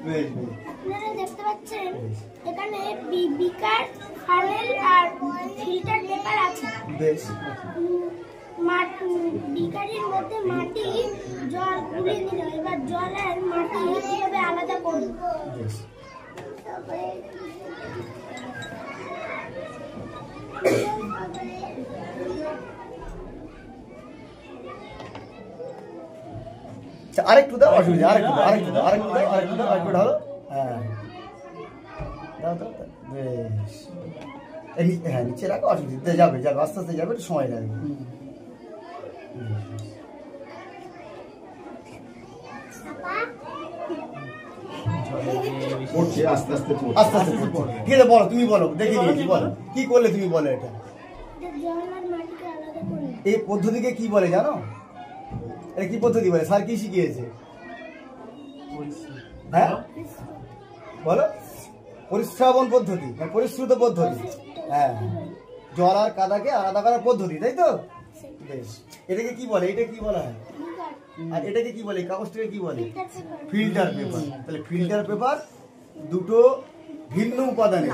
আপনারা দেখতে পাচ্ছেন এখানে বিকার, ফানেল আর ফিল্টার পেপার আছে। বেশ। বিকারের মধ্যে মাটি জল গুলিয়ে নিল, এবার জল আর মাটি কিভাবে আলাদা করব? আরেকটু দাও, অসুবিধা, আরেকটু ঢালো। হ্যাঁ দাও দাও, বেশ। হ্যাঁ নিচে রাখো, অসুবিধা যাবে যাবে, আস্তে আস্তে যাবে, একটু সময় লাগবে। আস্তে আস্তে ঠিক আছে, বলো, তুমি বলো, দেখে নিয়েছি, বলো কি করলে তুমি, বলো এটা। এই পদ্ধতিকে কি বলে জানো? এটা কি পদ্ধতি বলে? স্যার কি শিখিয়েছে? হ্যাঁ বলো, পরিশ্রাবণ পদ্ধতি, পরিশ্রুত পদ্ধতি। হ্যাঁ, জল আর কাদাকে আলাদা করার পদ্ধতি, তাই তো? বেশ। এটাকে কি বলে? এটা কি বলা হয়? আর এটাকে কি বলে? কাগজটাকে কি বলে? Filter paper. তাহলে ফিল্টার পেপার দুটো ভিন্ন উপাদানের।